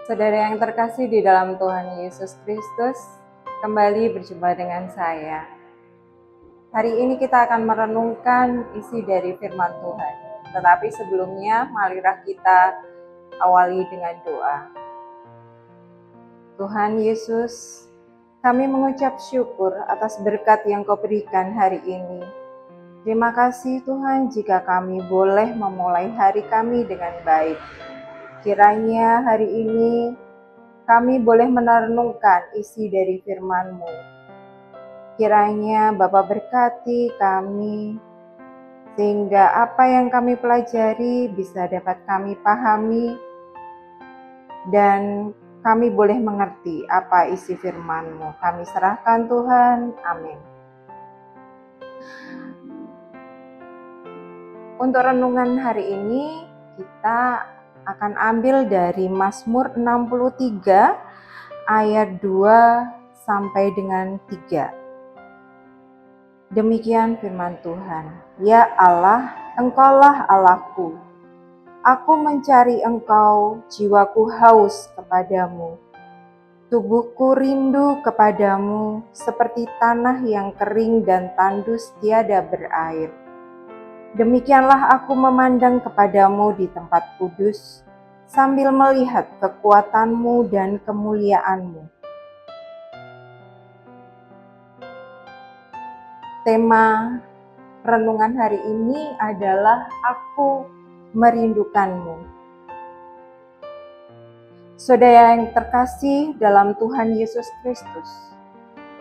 Saudara yang terkasih di dalam Tuhan Yesus Kristus, kembali berjumpa dengan saya. Hari ini kita akan merenungkan isi dari firman Tuhan. Tetapi sebelumnya, marilah kita awali dengan doa. Tuhan Yesus, kami mengucap syukur atas berkat yang Kau berikan hari ini. Terima kasih Tuhan jika kami boleh memulai hari kami dengan baik. Kiranya hari ini kami boleh merenungkan isi dari firman-Mu. Kiranya Bapa berkati kami, sehingga apa yang kami pelajari bisa dapat kami pahami, dan kami boleh mengerti apa isi firman-Mu. Kami serahkan Tuhan, amin. Untuk renungan hari ini, kita akan ambil dari Mazmur 63 ayat 2 sampai dengan 3. Demikian firman Tuhan. Ya Allah, Engkaulah Allahku. Aku mencari Engkau, jiwaku haus kepadamu. Tubuhku rindu kepadamu seperti tanah yang kering dan tandus tiada berair. Demikianlah aku memandang kepadamu di tempat kudus, sambil melihat kekuatanmu dan kemuliaanmu. Tema renungan hari ini adalah Aku Merindukanmu. Saudara yang terkasih dalam Tuhan Yesus Kristus,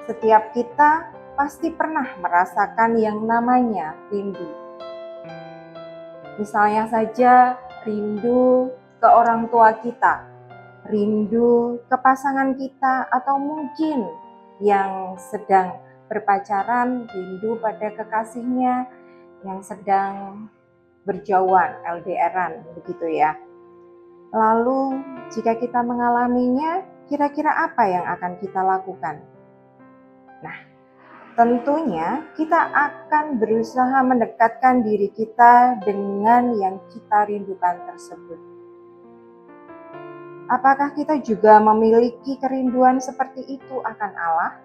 setiap kita pasti pernah merasakan yang namanya rindu. Misalnya saja rindu ke orang tua kita, rindu ke pasangan kita, atau mungkin yang sedang berpacaran rindu pada kekasihnya yang sedang berjauhan, LDR-an, begitu ya. Lalu jika kita mengalaminya, kira-kira apa yang akan kita lakukan? Nah, tentunya kita akan berusaha mendekatkan diri kita dengan yang kita rindukan tersebut. Apakah kita juga memiliki kerinduan seperti itu akan Allah?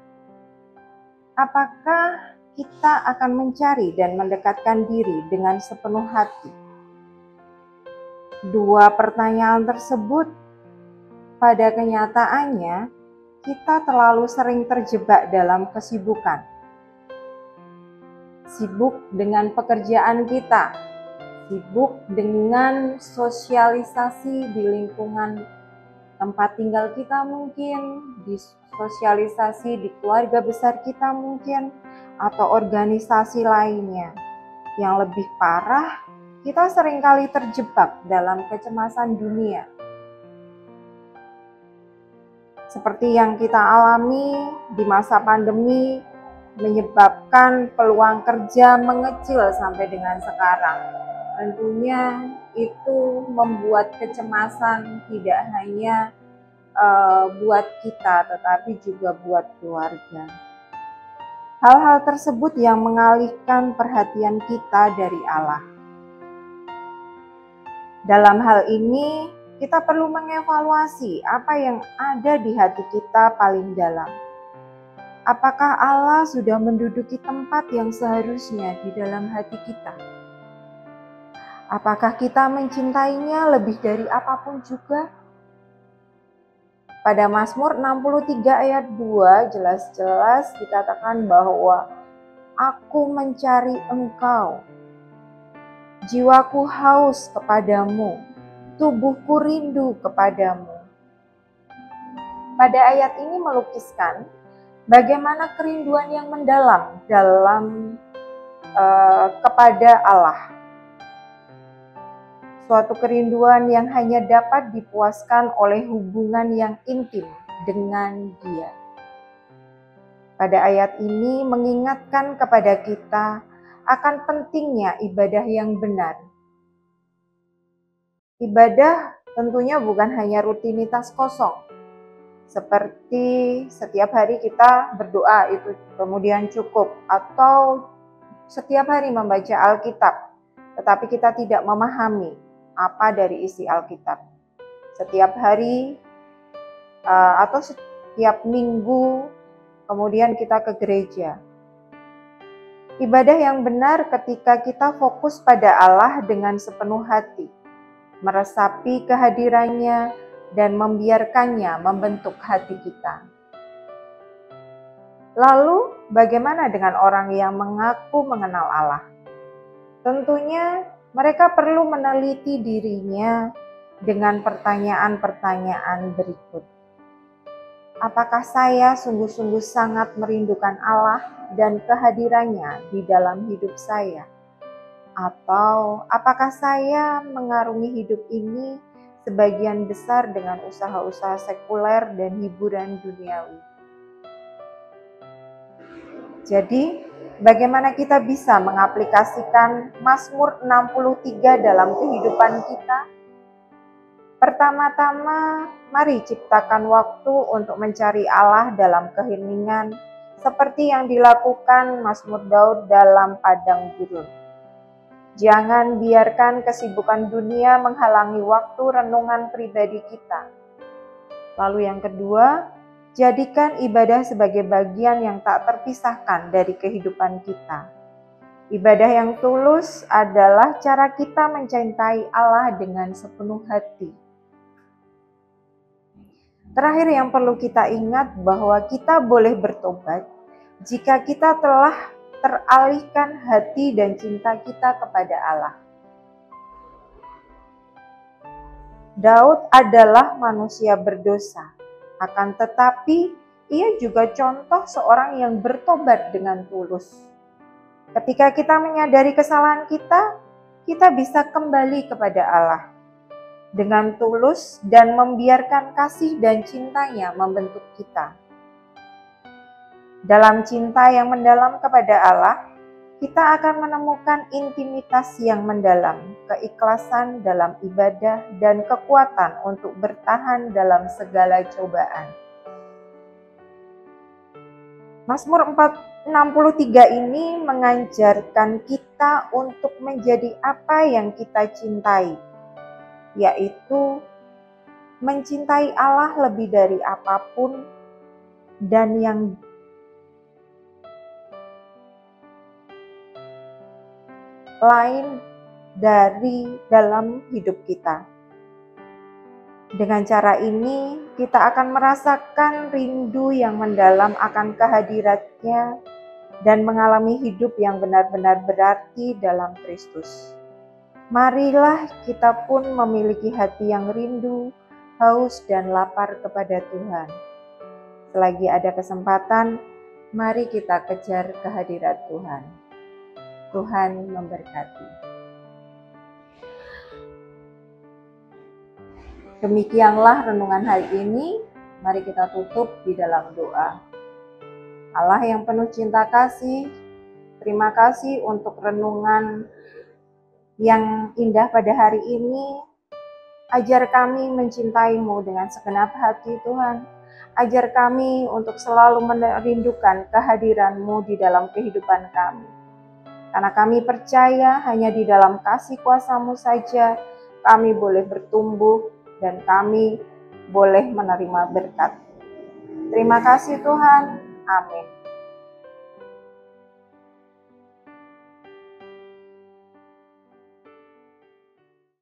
Apakah kita akan mencari dan mendekatkan diri dengan sepenuh hati? Dua pertanyaan tersebut pada kenyataannya kita terlalu sering terjebak dalam kesibukan. Sibuk dengan pekerjaan kita, sibuk dengan sosialisasi di lingkungan tempat tinggal kita mungkin, di sosialisasi di keluarga besar kita mungkin, atau organisasi lainnya. Yang lebih parah, kita seringkali terjebak dalam kecemasan dunia. Seperti yang kita alami di masa pandemi, menyebabkan peluang kerja mengecil sampai dengan sekarang. Tentunya itu membuat kecemasan tidak hanya buat kita, tetapi juga buat keluarga. Hal-hal tersebut yang mengalihkan perhatian kita dari Allah. Dalam hal ini, kita perlu mengevaluasi apa yang ada di hati kita paling dalam. Apakah Allah sudah menduduki tempat yang seharusnya di dalam hati kita? Apakah kita mencintainya lebih dari apapun juga? Pada Mazmur 63 ayat 2 jelas-jelas dikatakan bahwa Aku mencari Engkau. Jiwaku haus kepadamu, tubuhku rindu kepadamu. Pada ayat ini melukiskan bagaimana kerinduan yang mendalam dalam kepada Allah. Suatu kerinduan yang hanya dapat dipuaskan oleh hubungan yang intim dengan Dia. Pada ayat ini mengingatkan kepada kita akan pentingnya ibadah yang benar. Ibadah tentunya bukan hanya rutinitas kosong, seperti setiap hari kita berdoa itu kemudian cukup, atau setiap hari membaca Alkitab, tetapi kita tidak memahami apa dari isi Alkitab. Setiap hari atau setiap minggu kemudian kita ke gereja. Ibadah yang benar ketika kita fokus pada Allah dengan sepenuh hati, meresapi kehadirannya dan membiarkannya membentuk hati kita. Lalu, bagaimana dengan orang yang mengaku mengenal Allah? Tentunya mereka perlu meneliti dirinya dengan pertanyaan-pertanyaan berikut. Apakah saya sungguh-sungguh sangat merindukan Allah dan kehadirannya di dalam hidup saya? Atau apakah saya mengarungi hidup ini sebagian besar dengan usaha-usaha sekuler dan hiburan duniawi? Jadi, bagaimana kita bisa mengaplikasikan Mazmur 63 dalam kehidupan kita? Pertama-tama, mari ciptakan waktu untuk mencari Allah dalam keheningan, seperti yang dilakukan Mazmur Daud dalam padang gurun. Jangan biarkan kesibukan dunia menghalangi waktu renungan pribadi kita. Lalu yang kedua, jadikan ibadah sebagai bagian yang tak terpisahkan dari kehidupan kita. Ibadah yang tulus adalah cara kita mencintai Allah dengan sepenuh hati. Terakhir yang perlu kita ingat bahwa kita boleh bertobat jika kita telah teralihkan hati dan cinta kita kepada Allah. Daud adalah manusia berdosa, akan tetapi ia juga contoh seorang yang bertobat dengan tulus. Ketika kita menyadari kesalahan kita, kita bisa kembali kepada Allah dengan tulus dan membiarkan kasih dan cintanya membentuk kita. Dalam cinta yang mendalam kepada Allah, kita akan menemukan intimitas yang mendalam, keikhlasan dalam ibadah, dan kekuatan untuk bertahan dalam segala cobaan. Mazmur 63 ini mengajarkan kita untuk menjadi apa yang kita cintai, yaitu mencintai Allah lebih dari apapun dan yang lain dari dalam hidup kita. Dengan cara ini, kita akan merasakan rindu yang mendalam akan kehadiratnya dan mengalami hidup yang benar-benar berarti dalam Kristus. Marilah kita pun memiliki hati yang rindu, haus, dan lapar kepada Tuhan. Selagi ada kesempatan, mari kita kejar kehadirat Tuhan. Tuhan memberkati. Demikianlah renungan hari ini. Mari kita tutup di dalam doa. Allah yang penuh cinta kasih, terima kasih untuk renungan yang indah pada hari ini. Ajar kami mencintai-Mu dengan segenap hati Tuhan. Ajar kami untuk selalu merindukan kehadiran-Mu di dalam kehidupan kami. Karena kami percaya hanya di dalam kasih kuasa-Mu saja kami boleh bertumbuh dan kami boleh menerima berkat. Terima kasih Tuhan. Amin.